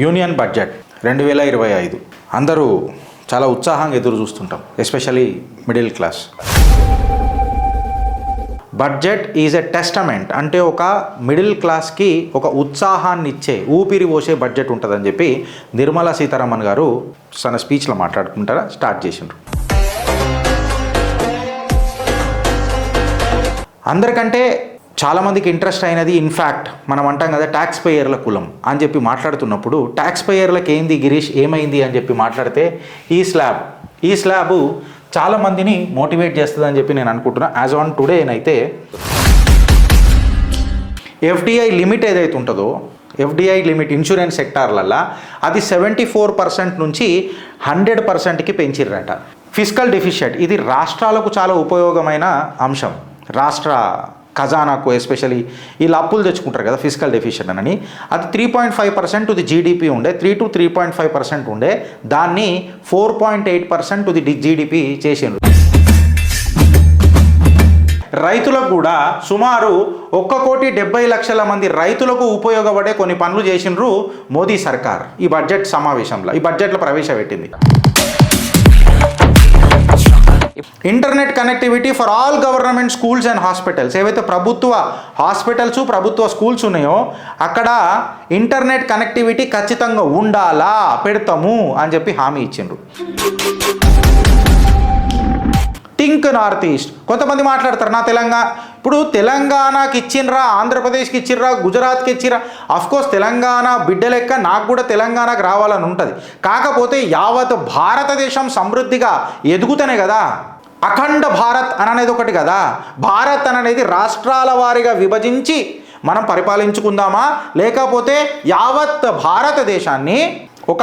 Union budget 2025 అందరూ చాలా ఉత్సాహంగా ఎదురు చూస్తుంటాం, especially middle class. Budget is a testament, అంటే ఒక మిడిల్ క్లాస్కి ఒక ఉత్సాహాన్ని ఇచ్చే, ఊపిరి పోసే బడ్జెట్ ఉంటుందని చెప్పి నిర్మలా సీతారామన్ గారు తన స్పీచ్లో మాట్లాడుకుంటారా స్టార్ట్ చేసిండ్రు. అందరికంటే చాలామందికి ఇంట్రెస్ట్ అయినది, ఇన్ఫ్యాక్ట్ మనం అంటాం కదా ట్యాక్స్ పేయర్ల కులం అని చెప్పి మాట్లాడుతున్నప్పుడు, ట్యాక్స్ పేయర్లకు ఏంది గిరీష్ ఏమైంది అని చెప్పి మాట్లాడితే ఈ స్లాబ్ చాలామందిని మోటివేట్ చేస్తుందని చెప్పి నేను అనుకుంటున్నా. యాజ్ ఆన్ టుడే అయితే ఎఫ్డిఐ లిమిట్ ఏదైతే ఉంటుందో, ఎఫ్డిఐ లిమిట్ ఇన్సూరెన్స్ సెక్టార్లల్లో అది 74% నుంచి 100%కి పెంచిర్రట. ఫిస్కల్ డెఫిషియట్ ఇది రాష్ట్రాలకు చాలా ఉపయోగమైన అంశం. రాష్ట్ర ఖజానాకు ఎస్పెషలీ వీళ్ళు అప్పులు తెచ్చుకుంటారు కదా ఫిస్కల్ డెఫిషియట్ అని, అది 3.5% టు ది జీడిపి ఉండే, 3 to 3.5% ఉండే, దాన్ని 4.8% టు ది జీడిపి చేసిండ్రు. రైతులకు కూడా సుమారు 1,70,00,000 మంది రైతులకు ఉపయోగపడే కొన్ని పనులు చేసిండ్రు మోదీ సర్కార్ ఈ బడ్జెట్ సమావేశంలో, ఈ బడ్జెట్లో ప్రవేశపెట్టింది. Internet connectivity for all government schools and hospitals, ఏవైతే ప్రభుత్వ హాస్పిటల్స్ ప్రభుత్వ స్కూల్స్ ఉన్నాయో అక్కడ ఇంటర్నెట్ కనెక్టివిటీ ఖచ్చితంగా ఉండాలా, పెడతాము అని చెప్పి హామీ ఇచ్చిండ్రు. థింక్ నార్త్ ఈస్ట్, కొంతమంది మాట్లాడతారు నా ఇప్పుడు తెలంగాణకి ఇచ్చిండ్రా, ఆంధ్రప్రదేశ్కి ఇచ్చిండ్రా, గుజరాత్కి ఇచ్చిర్రా. అఫ్కోర్స్ తెలంగాణ బిడ్డ లెక్క నాకు కూడా తెలంగాణకు రావాలని ఉంటుంది. కాకపోతే యావత్ భారతదేశం సమృద్ధిగా ఎదుగుతనే కదా, అఖండ భారత్ అనేది ఒకటి కదా. భారత్ అనేది రాష్ట్రాల వారీగా విభజించి మనం పరిపాలించుకుందామా, లేకపోతే యావత్ భారతదేశాన్ని ఒక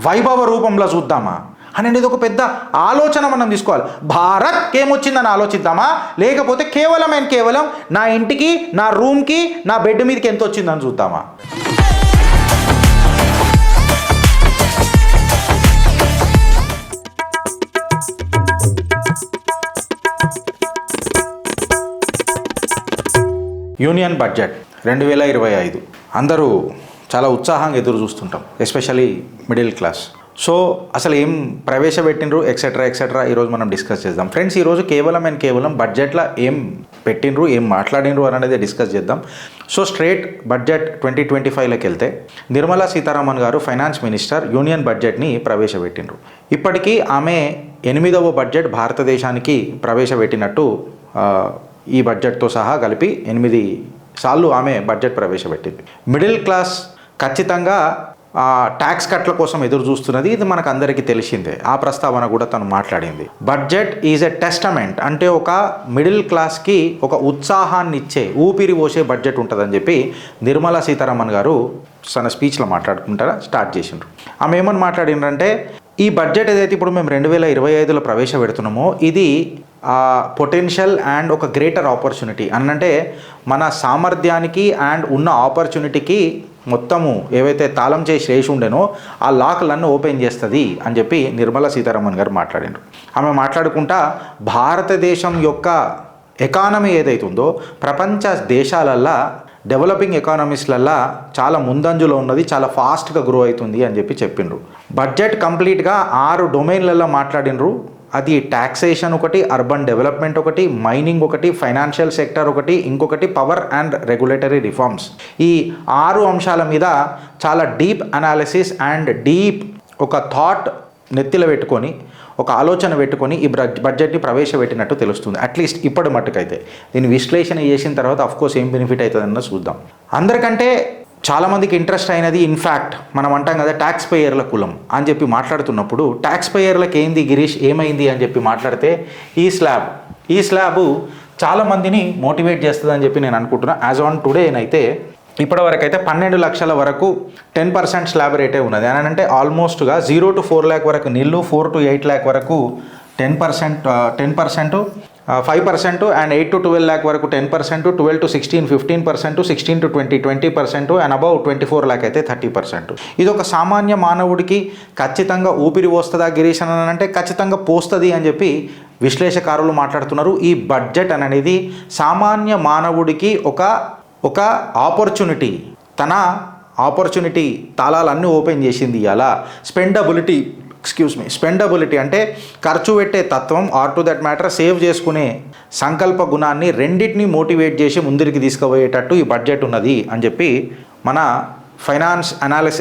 వైభవ రూపంలో చూద్దామా అనేది ఒక పెద్ద ఆలోచన మనం తీసుకోవాలి. భారత్ ఏమొచ్చిందని ఆలోచిద్దామా, లేకపోతే కేవలం నా ఇంటికి, నా రూమ్కి, నా బెడ్ మీదకి ఎంత వచ్చిందని చూద్దామా. యూనియన్ బడ్జెట్ 2025 అందరూ చాలా ఉత్సాహంగా ఎదురు చూస్తుంటాం, ఎస్పెషల్లీ మిడిల్ క్లాస్. సో అసలు ఏం ప్రవేశపెట్టినరు ఎక్సెట్రా ఈరోజు మనం డిస్కస్ చేద్దాం. ఫ్రెండ్స్, ఈరోజు కేవలం బడ్జెట్లో ఏం పెట్టినరు, ఏం మాట్లాడినరు అనేది డిస్కస్ చేద్దాం. సో స్ట్రేట్ బడ్జెట్ 2025లోకి వెళ్తే నిర్మలా సీతారామన్ గారు ఫైనాన్స్ మినిస్టర్ యూనియన్ బడ్జెట్ని ప్రవేశపెట్టినరు. ఇప్పటికీ ఆమె 8వ బడ్జెట్ భారతదేశానికి ప్రవేశపెట్టినట్టు ఈ బడ్జెట్తో సహా కలిపి 8 సార్లు ఆమె బడ్జెట్ ప్రవేశపెట్టింది. మిడిల్ క్లాస్ ఖచ్చితంగా ట్యాక్స్ కట్ల కోసం ఎదురు చూస్తున్నది, ఇది మనకు అందరికీ తెలిసిందే. ఆ ప్రస్తావన కూడా తను మాట్లాడింది. బడ్జెట్ ఈజ్ ఎ టెస్టమెంట్, అంటే ఒక మిడిల్ క్లాస్కి ఒక ఉత్సాహాన్ని ఇచ్చే, ఊపిరి పోసే బడ్జెట్ ఉంటుందని చెప్పి నిర్మలా సీతారామన్ గారు తన స్పీచ్లో మాట్లాడుకుంటారా స్టార్ట్ చేసిండ్రు. ఆమె ఏమని మాట్లాడిండ్రంటే, ఈ బడ్జెట్ ఏదైతే ఇప్పుడు మేము 2025లో ప్రవేశపెడుతున్నామో ఇది పొటెన్షియల్ అండ్ ఒక గ్రేటర్ ఆపర్చునిటీ అంటే మన సామర్థ్యానికి అండ్ ఉన్న ఆపర్చునిటీకి మొత్తము ఏవైతే తాళం చేసి ఉండేనో ఆ లాక్లన్నీ ఓపెన్ చేస్తుంది అని చెప్పి నిర్మలా సీతారామన్ గారు మాట్లాడినారు. ఆమె మాట్లాడుకుంటా భారతదేశం యొక్క ఎకానమీ ఏదైతే ఉందో ప్రపంచ దేశాలల్లో డెవలపింగ్ ఎకానమీస్లల్లో చాలా ముందంజలో ఉన్నది, చాలా ఫాస్ట్గా గ్రో అవుతుంది అని చెప్పి చెప్పిండ్రు. బడ్జెట్ కంప్లీట్గా 6 డొమైన్లలో మాట్లాడినరు. అది ట్యాక్సేషన్ ఒకటి, అర్బన్ డెవలప్మెంట్ ఒకటి, మైనింగ్ ఒకటి, ఫైనాన్షియల్ సెక్టర్ ఒకటి, ఇంకొకటి పవర్ అండ్ రెగ్యులేటరీ రిఫార్మ్స్. ఈ 6 అంశాల మీద చాలా డీప్ అనాలిసిస్ అండ్ డీప్ ఒక థాట్ నెత్తిలో పెట్టుకొని, ఒక ఆలోచన పెట్టుకొని ఈ బడ్జెట్ని ప్రవేశపెట్టినట్టు తెలుస్తుంది. అట్లీస్ట్ ఇప్పటి మట్టుకైతే దీన్ని విశ్లేషణ చేసిన తర్వాత అఫ్కోర్స్ ఏం బెనిఫిట్ అవుతుందన్న చూద్దాం. అందరికంటే చాలామందికి ఇంట్రెస్ట్ అయినది, ఇన్ఫ్యాక్ట్ మనం అంటాం కదా ట్యాక్స్ పేయర్ల కులం అని చెప్పి మాట్లాడుతున్నప్పుడు, ట్యాక్స్ పేయర్లకు ఏంది గిరీష్ ఏమైంది అని చెప్పి మాట్లాడితే ఈ స్లాబ్ చాలామందిని మోటివేట్ చేస్తుందని చెప్పి నేను అనుకుంటున్నా. యాజ్ ఆన్ టుడే అయితే ఇప్పటివరకు అయితే 12 లక్షల వరకు 10% స్లాబ్ రేటే ఉన్నది అని అంటే ఆల్మోస్ట్గా 0 to 4 lakh వరకు నిల్లు, 4 to 8 lakh వరకు 10%, 5% అండ్ 8 to 12 lakh వరకు 10%, 12 to 16 15%, 16 to 20 20% and above 24 lakh అయితే 30%. ఇది ఒక సామాన్య మానవుడికి ఖచ్చితంగా ఊపిరి పోస్తుందా గిరీష్ అని అంటే ఖచ్చితంగా పోస్తుంది అని చెప్పి విశ్లేషకారులు మాట్లాడుతున్నారు. ఈ బడ్జెట్ అనేది సామాన్య మానవుడికి ఒక ఆపర్చునిటీ, తన ఆపర్చునిటీ తాళాలన్నీ ఓపెన్ చేసింది అలా. స్పెండబిలిటీ అంటే ఖర్చు పెట్టే తత్వం, or to that matter save చేసుకునే సంకల్ప గుణాన్ని రెండింటిని మోటివేట్ చేసి ముందరికి తీసుకుపోయేటట్టు ఈ బడ్జెట్ ఉన్నది అని చెప్పి మన ఫైనాన్స్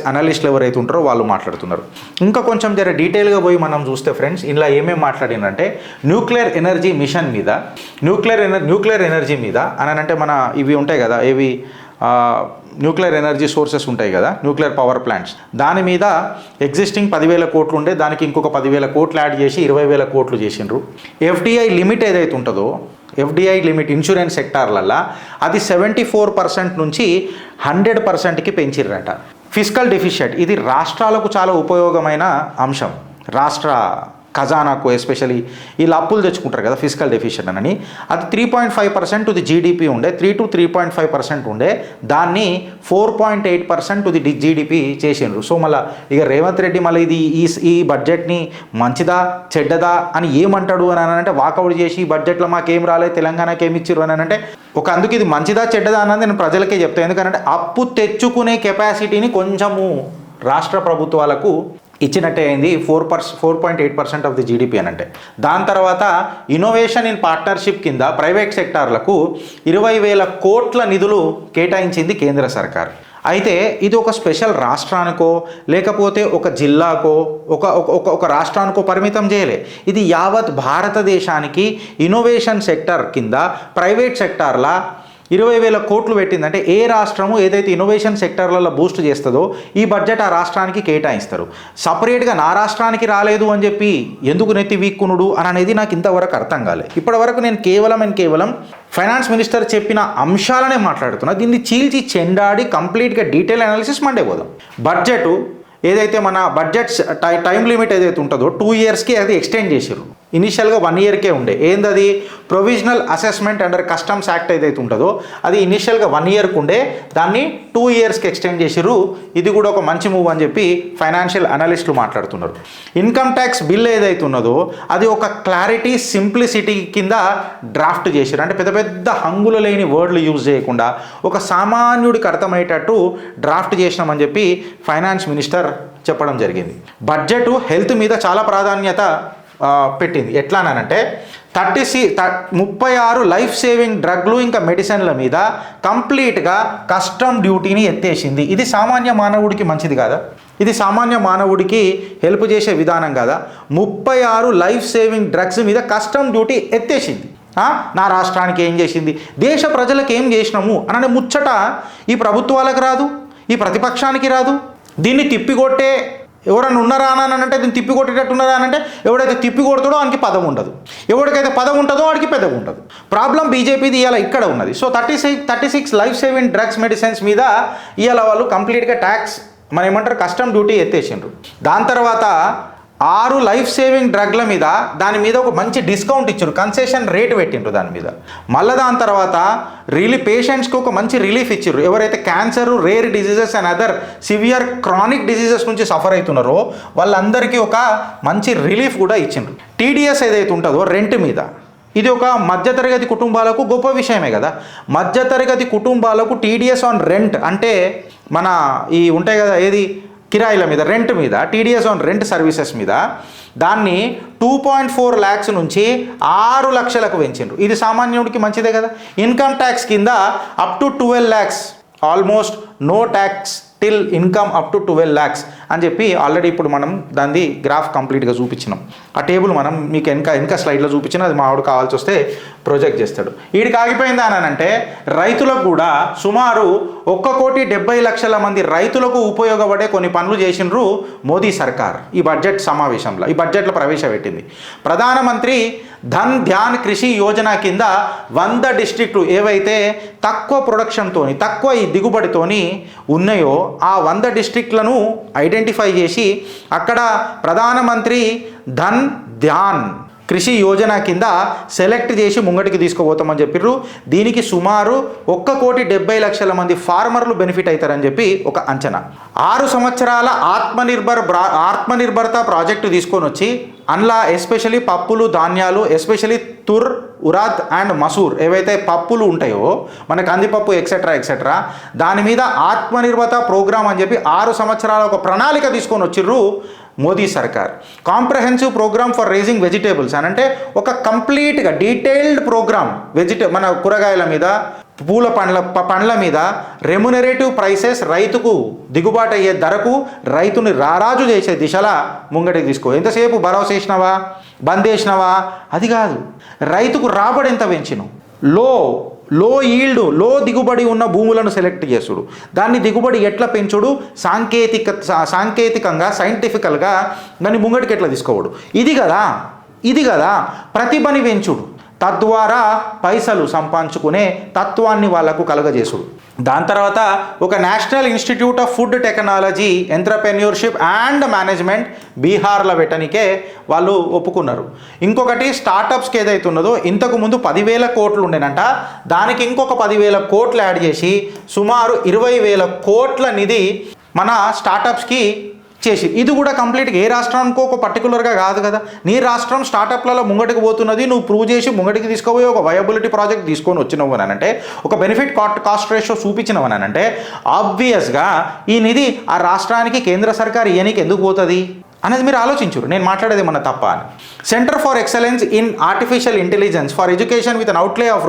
అనలిస్టులు ఎవరైతే ఉంటారో వాళ్ళు మాట్లాడుతున్నారు. ఇంకా కొంచెం జర డీటెయిల్గా పోయి మనం చూస్తే ఫ్రెండ్స్, ఇందులో ఏమేమి మాట్లాడినంటే న్యూక్లియర్ ఎనర్జీ మిషన్ మీద, న్యూక్లియర్ ఎనర్జీ మీద అని అంటే మన ఇవి ఉంటాయి కదా, ఏవి న్యూక్లియర్ ఎనర్జీ సోర్సెస్ ఉంటాయి కదా, న్యూక్లియర్ పవర్ ప్లాంట్స్, దాని మీద ఎగ్జిస్టింగ్ 10,000 కోట్లు ఉండే, దానికి ఇంకొక 10,000 కోట్లు యాడ్ చేసి 20,000 కోట్లు చేసిండ్రు. ఎఫ్డిఐ లిమిట్ ఏదైతే ఉంటుందో, ఎఫ్డిఐ లిమిట్ ఇన్సూరెన్స్ సెక్టార్లల్లో అది 74% నుంచి 100%కి పెంచిర్రట. ఫిస్కల్ డెఫిషియట్, ఇది రాష్ట్రాలకు చాలా ఉపయోగమైన అంశం. రాష్ట్ర ఖజానాకు ఎస్పెషలీ వీళ్ళు అప్పులు తెచ్చుకుంటారు కదా, ఫిస్కల్ డెఫిషియట్ అని, అది 3.5% టు ది జీడిపి ఉండే, 3 to 3.5% ఉండే, దాన్ని 4.8% టు ది జీడిపి చేసిండ్రు. సో మళ్ళీ ఇక రేవంత్ రెడ్డి మళ్ళీ ఇది ఈ బడ్జెట్ని మంచిదా చెడ్డదా అని ఏమంటాడు అని అంటే, వాకౌట్ చేసి ఈ బడ్జెట్లో మాకేం రాలేదు, తెలంగాణకి ఏమి ఇచ్చారు అని అంటే, అందుకు ఇది మంచిదా చెడ్డదా అన్నది నేను ప్రజలకే చెప్తాను. ఎందుకంటే అప్పు తెచ్చుకునే కెపాసిటీని కొంచెము రాష్ట్ర ప్రభుత్వాలకు ఇచ్చినట్టే అయింది. 4.8% ఆఫ్ ది జీడిపి అని అంటే. దాని తర్వాత ఇన్నోవేషన్ ఇన్ పార్ట్నర్షిప్ కింద ప్రైవేట్ సెక్టార్లకు 20,000 కోట్ల నిధులు కేటాయించింది కేంద్ర సర్కార్. అయితే ఇది ఒక స్పెషల్ రాష్ట్రానికో లేకపోతే ఒక జిల్లాకో ఒక రాష్ట్రానికో పరిమితం చేయలే. ఇది యావత్ భారతదేశానికి ఇన్నోవేషన్ సెక్టర్ కింద ప్రైవేట్ సెక్టార్ల 20,000 కోట్లు పెట్టిందంటే, ఏ రాష్ట్రము ఏదైతే ఇన్నోవేషన్ సెక్టర్లలో బూస్ట్ చేస్తుందో ఈ బడ్జెట్ ఆ రాష్ట్రానికి కేటాయిస్తారు. సపరేట్గా నా రాష్ట్రానికి రాలేదు అని చెప్పి ఎందుకు నెత్తి వీక్కునుడు అని అనేది నాకు ఇంతవరకు అర్థం కాలేదు. ఇప్పటివరకు నేను కేవలం ఫైనాన్స్ మినిస్టర్ చెప్పిన అంశాలనే మాట్లాడుతున్నా. దీన్ని చీల్చి చెండాడి కంప్లీట్గా డీటెయిల్ అనాలిసిస్ మండే పోదాం. బడ్జెట్ ఏదైతే మన బడ్జెట్ టైం లిమిట్ ఏదైతే ఉంటుందో 2 yearsకి అది ఎక్స్టెండ్ చేసారు. ఇనిషియల్గా 1 yearకే ఉండే. ఏందది provisional assessment under customs act ఏదైతే ఉంటుందో అది ఇనిషియల్గా 1 yearకు ఉండే, దాన్ని 2 yearsకి ఎక్స్టెండ్ చేసిర్రు. ఇది కూడా ఒక మంచి మూవ్ అని చెప్పి ఫైనాన్షియల్ అనలిస్టులు మాట్లాడుతున్నారు. ఇన్కమ్ ట్యాక్స్ బిల్ ఏదైతే ఉన్నదో అది ఒక క్లారిటీ సింప్లిసిటీ కింద డ్రాఫ్ట్ చేసిర్రు. అంటే పెద్ద పెద్ద హంగులు లేని వర్డ్లు యూజ్ చేయకుండా ఒక సామాన్యుడికి అర్థమయ్యేటట్టు డ్రాఫ్ట్ చేసినామని చెప్పి ఫైనాన్స్ మినిస్టర్ చెప్పడం జరిగింది. బడ్జెట్ హెల్త్ మీద చాలా ప్రాధాన్యత పెట్టింది. ఎట్లానంటే 36 లైఫ్ సేవింగ్ డ్రగ్లు ఇంకా మెడిసిన్ల మీద కంప్లీట్గా కస్టమ్ డ్యూటీని ఎత్తేసింది. ఇది సామాన్య మానవుడికి మంచిది కాదా? ఇది సామాన్య మానవుడికి హెల్ప్ చేసే విధానం కాదా? 36 లైఫ్ సేవింగ్ డ్రగ్స్ మీద కస్టమ్ డ్యూటీ ఎత్తేసింది. నా రాష్ట్రానికి ఏం చేసింది, దేశ ప్రజలకు ఏం చేసినాము అనే ముచ్చట ఈ ప్రభుత్వాలకు రాదు, ఈ ప్రతిపక్షానికి రాదు. దీన్ని తిప్పికొట్టే ఎవరన్నా ఉన్నారా అని అంటే, దీన్ని తిప్పికొట్టేటట్టున్నారా అని అంటే, ఎవడైతే తిప్పికొడతాడో వానికి పదం ఉండదు, ఎవరికైతే పదం ఉంటుందో వాడికి పెదవి ఉండదు. ప్రాబ్లం బీజేపీది ఇవాళ ఇక్కడ ఉన్నది. So 36 life saving drugs medicines మీద ఇవాళ వాళ్ళు కంప్లీట్గా ట్యాక్స్ మనం ఏమంటారు కస్టమ్ డ్యూటీ ఎత్తేసిండ్రు. దాని తర్వాత 6 లైఫ్ సేవింగ్ డ్రగ్ల మీద దాని మీద ఒక మంచి డిస్కౌంట్ ఇచ్చారు, కన్సెషన్ రేట్ పెట్టిండ్రు దాని మీద. మళ్ళీ దాని తర్వాత పేషెంట్స్కి ఒక మంచి రిలీఫ్ ఇచ్చారు. ఎవరైతే cancer, rare diseases and other severe chronic diseases నుంచి సఫర్ అవుతున్నారో వాళ్ళందరికీ ఒక మంచి రిలీఫ్ కూడా ఇచ్చిండ్రు. టీడీఎస్ ఏదైతే ఉంటుందో రెంట్ మీద, ఇది ఒక మధ్యతరగతి కుటుంబాలకు గొప్ప విషయమే కదా. మధ్యతరగతి కుటుంబాలకు టీడీఎస్ ఆన్ రెంట్ అంటే మన ఈ ఉంటాయి కదా, ఏది కిరాయిల మీద, రెంట్ మీద, టీడీఎస్ ఆన్ రెంట్ సర్వీసెస్ మీద దాన్ని 2.4 lakhs నుంచి 6 లక్షలకు పెంచిండ్రు. ఇది సామాన్యుడికి మంచిదే కదా. ఇన్కమ్ ట్యాక్స్ కింద up to 12 lakhs, almost no tax till income up to 12 lakhs అని చెప్పి ఆల్రెడీ ఇప్పుడు మనం దాన్ని గ్రాఫ్ కంప్లీట్గా చూపించినాం. ఆ టేబుల్ మనం మీకు వెనక స్లైడ్లో చూపించిన, అది మా ఆవిడ కావాల్సి వస్తే ప్రొజెక్ట్ చేస్తాడు. వీడికి ఆగిపోయిందా అని అంటే, రైతులకు కూడా సుమారు 1,70,00,000 మంది రైతులకు ఉపయోగపడే కొన్ని పనులు చేసినారు మోదీ సర్కార్ ఈ బడ్జెట్ సమావేశంలో, ఈ బడ్జెట్లో ప్రవేశపెట్టింది. ప్రధానమంత్రి ధన్ ధ్యాన్ కృషి యోజన కింద 100 డిస్ట్రిక్ట్లు ఏవైతే తక్కువ ప్రొడక్షన్తోని, తక్కువ ఈ దిగుబడితోని ఉన్నాయో ఆ 100 డిస్ట్రిక్ట్లను ఐడెంటిఫై చేసి అక్కడ ప్రధానమంత్రి ధన్ ధ్యాన్ కృషి యోజన కింద సెలెక్ట్ చేసి ముంగటికి తీసుకుపోతామని చెప్పిర్రు. దీనికి సుమారు 1,70,00,000 మంది ఫార్మర్లు బెనిఫిట్ అవుతారని చెప్పి ఒక అంచనా. 6 సంవత్సరాల ఆత్మనిర్భరత ప్రాజెక్టు తీసుకొని వచ్చి అందులో ఎస్పెషలీ పప్పులు ధాన్యాలు ఎస్పెషలీ తుర్ ఉరాద్ అండ్ మసూర్ ఏవైతే పప్పులు ఉంటాయో మన కందిపప్పు ఎక్సెట్రా దాని మీద ఆత్మనిర్భరత ప్రోగ్రామ్ అని చెప్పి 6 సంవత్సరాల ఒక ప్రణాళిక తీసుకొని వచ్చిర్రు మోదీ సర్కార్. Comprehensive program for raising vegetables అని అంటే ఒక కంప్లీట్గా డీటెయిల్డ్ ప్రోగ్రామ్ మన కూరగాయల మీద పూల పండ్ల మీద రెమ్యునరేటివ్ ప్రైసెస్ రైతుకు దిగుబాటు అయ్యే ధరకు రైతుని రారాజు చేసే దిశలా ముంగటికి తీసుకో. ఎంతసేపు భరోసా వేసినావా బంద్ చేసినావా అది కాదు, రైతుకు రాబడి ఎంత పెంచినావు, లో ఈల్డ్ లో దిగుబడి ఉన్న భూములను సెలెక్ట్ చేసుడు, దాన్ని దిగుబడి ఎట్లా పెంచుడు సాంకేతికంగా సైంటిఫికల్గా దాన్ని ముంగటికి ఎట్లా తీసుకోవడు, ఇది కదా ప్రతిభని పెంచుడు, తద్వారా పైసలు సంపాదించుకునే తత్వాన్ని వాళ్లకు కలగజేసుడు. దాని తర్వాత ఒక national institute of food technology entrepreneurship and management బీహార్లో పెట్టనికే వాళ్ళు ఒప్పుకున్నారు. ఇంకొకటి స్టార్టప్స్కి ఏదైతే ఉన్నదో ఇంతకుముందు 10,000 కోట్లు ఉండేనంట, దానికి ఇంకొక 10,000 కోట్లు యాడ్ చేసి సుమారు 20,000 కోట్ల నిధి మన స్టార్టప్స్కి చేసి. ఇది కూడా కంప్లీట్గా ఏ రాష్ట్రానికో ఒక పర్టికులర్గా కాదు కదా, నీ రాష్ట్రం స్టార్టప్లలో ముంగటికి పోతున్నది, నువ్వు ప్రూవ్ చేసి ముంగటికి తీసుకుపోయి ఒక వయబిలిటీ ప్రాజెక్ట్ తీసుకొని వచ్చినవు అని అంటే, ఒక బెనిఫిట్ కాస్ట్ రేషియో చూపించినవు అని అంటే ఆబ్వియస్గా ఈ నిధి ఆ రాష్ట్రానికి కేంద్ర సర్కార్ ఇయనికి ఎందుకు పోతుంది అనేది మీరు ఆలోచించరు. నేను మాట్లాడేది ఏమన్నా తప్ప అని. Centre for excellence in artificial intelligence for education with an అవుట్లే of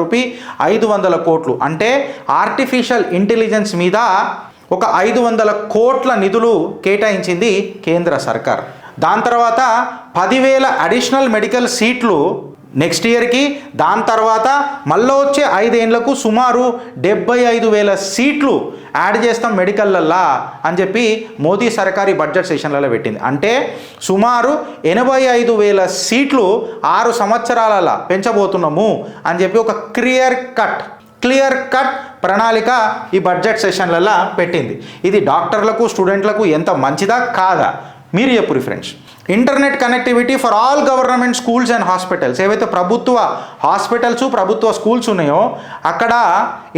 ₹500 కోట్లు అంటే ఆర్టిఫిషియల్ ఇంటెలిజెన్స్ మీద ఒక 500 కోట్ల నిధులు కేటాయించింది కేంద్ర సర్కార్. దాని తర్వాత 10,000 అడిషనల్ మెడికల్ సీట్లు నెక్స్ట్ ఇయర్కి, దాని తర్వాత మళ్ళీ వచ్చే 5 ఏళ్లకు సుమారు 75,000 సీట్లు యాడ్ చేస్తాం మెడికల్లల్లా అని చెప్పి మోదీ సర్కార్ ఈ బడ్జెట్ సెషన్లలో పెట్టింది. అంటే సుమారు 85,000 సీట్లు 6 సంవత్సరాలలో పెంచబోతున్నాము అని చెప్పి ఒక క్లియర్ కట్ ప్రణాళిక ఈ బడ్జెట్ సెషన్లలో పెట్టింది. ఇది డాక్టర్లకు స్టూడెంట్లకు ఎంత మంచిదా కాదా మీరు చెప్పురు friends. Internet connectivity for all government schools and hospitals, ఏవైతే ప్రభుత్వ హాస్పిటల్స్ ప్రభుత్వ స్కూల్స్ ఉన్నాయో అక్కడ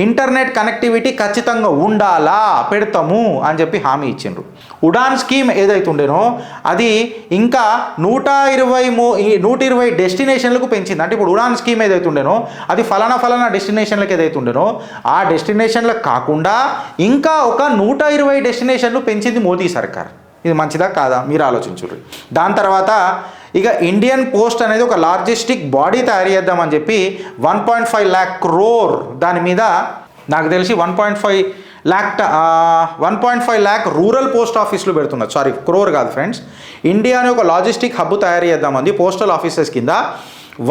ఇంటర్నెట్ కనెక్టివిటీ ఖచ్చితంగా ఉండాలా, పెడతాము అని చెప్పి హామీ ఇచ్చిండ్రు. ఉడాన్ స్కీమ్ ఏదైతే ఉండేనో అది ఇంకా 120 డెస్టినేషన్లకు పెంచింది. అంటే ఇప్పుడు ఉడాన్ స్కీమ్ ఏదైతే ఉండేనో అది ఫలానా డెస్టినేషన్లకు ఏదైతే ఉండేనో ఆ డెస్టినేషన్లకు కాకుండా ఇంకా ఒక 120 డెస్టినేషన్లు పెంచింది మోదీ సర్కార్. ఇది మంచిదా కాదా మీరు ఆలోచించుర్రి. దాని తర్వాత ఇక ఇండియన్ పోస్ట్ అనేది ఒక లాజిస్టిక్ బాడీ తయారు చేద్దామని చెప్పి 1.5 lakh crore దాని మీద నాకు తెలిసి 1.5 lakh రూరల్ పోస్ట్ ఆఫీసులు పెడుతున్నారు. సారీ క్రోర్ కాదు ఫ్రెండ్స్, ఇండియాని ఒక లాజిస్టిక్ హబ్ తయారు చేద్దామంది పోస్టల్ ఆఫీసెస్ కింద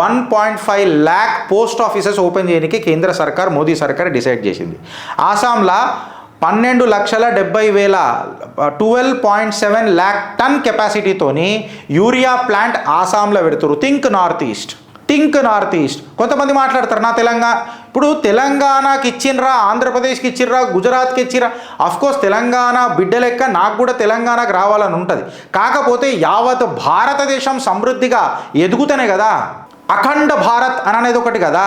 1.5 lakh పోస్ట్ ఆఫీసెస్ ఓపెన్ చేయడానికి కేంద్ర సర్కార్ మోదీ సర్కార్ డిసైడ్ చేసింది. ఆసాంలో 12,70,000 12.7 lakh టన్ కెపాసిటీతోని యూరియా ప్లాంట్ ఆసాంలో పెడుతురు. Think north east. కొంతమంది మాట్లాడతారు నా ఇప్పుడు తెలంగాణకి ఇచ్చిండ్రా, ఆంధ్రప్రదేశ్కి ఇచ్చిర్రా, గుజరాత్కి ఇచ్చిర్రా. అఫ్కోర్స్ తెలంగాణ బిడ్డ లెక్క నాకు కూడా తెలంగాణకు రావాలని ఉంటుంది. కాకపోతే యావత్ భారతదేశం సమృద్ధిగా ఎదుగుతనే కదా అఖండ భారత్ అనేది ఒకటి కదా.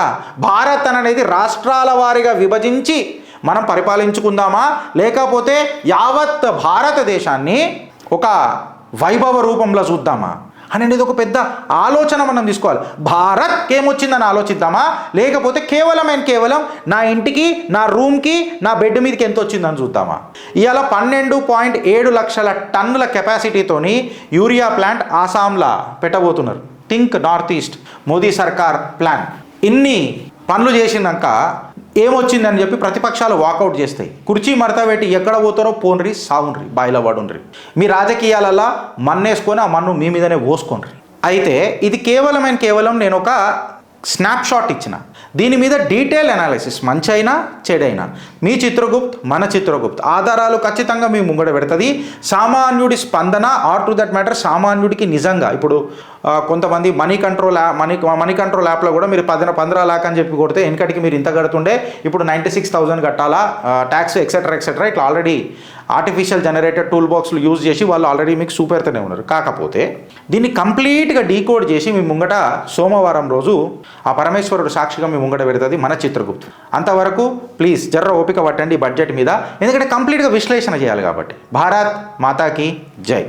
భారత్ అనేది రాష్ట్రాల వారీగా విభజించి మనం పరిపాలించుకుందామా, లేకపోతే యావత్ భారతదేశాన్ని ఒక వైభవ రూపంలో చూద్దామా అనేది ఒక పెద్ద ఆలోచన మనం తీసుకోవాలి. భారత్ ఏమొచ్చిందని ఆలోచిద్దామా, లేకపోతే కేవలం నా ఇంటికి, నా రూమ్కి, నా బెడ్ మీదకి ఎంత వచ్చిందని చూద్దామా. ఇవాళ 12.7 లక్షల టన్నుల కెపాసిటీతోని యూరియా ప్లాంట్ ఆసాంలో పెట్టబోతున్నారు. థింక్ నార్త్ ఈస్ట్ మోదీ సర్కార్ ప్లాన్. ఇన్ని పనులు చేసినాక ఏమొచ్చిందని చెప్పి ప్రతిపక్షాలు వాకౌట్ చేస్తాయి. కుర్చీ మడత పెట్టి ఎక్కడ పోతారో పోన్రి, సావుండ్రి, బాయిలో పడుండ్రి. మీ రాజకీయాలలో మన్నేసుకొని ఆ మన్ను మీ మీదనే పోసుకోండి. అయితే ఇది కేవలం నేను ఒక స్నాప్షాట్ ఇచ్చిన, దీని మీద డీటెయిల్ అనాలిసిస్ మంచి అయినా చెడైనా మీ చిత్రగుప్త్ మన చిత్రగుప్త్ ఆధారాలు ఖచ్చితంగా మీ ముంగడ పెడుతుంది. సామాన్యుడి స్పందన ఆర్ టు దట్ మ్యాటర్ సామాన్యుడికి నిజంగా ఇప్పుడు కొంతమంది మనీ కంట్రోల్ యాప్లో కూడా మీరు 15 లాక్ అని చెప్పి కొడితే వెనకటికి మీరు ఇంత కడుతుండే ఇప్పుడు 96,000 కట్టాలా ట్యాక్స్ ఎక్సెట్రా ఇట్లా ఆల్రెడీ ఆర్టిఫిషియల్ జనరేటెడ్ టూల్ బాక్స్లు యూజ్ చేసి వాళ్ళు ఆల్రెడీ మీకు చూపెడుతూనే ఉన్నారు. కాకపోతే దీన్ని కంప్లీట్గా డీకోడ్ చేసి మీ ముంగట సోమవారం రోజు ఆ పరమేశ్వరుడు సాక్షిగా మీ ముంగట పెడుతుంది మన చిత్రగుప్త్. అంతవరకు ప్లీజ్ జర్ర ఓపిక పట్టండి బడ్జెట్ మీద, ఎందుకంటే కంప్లీట్గా విశ్లేషణ చేయాలి కాబట్టి. భారత్ మాతాకి జై.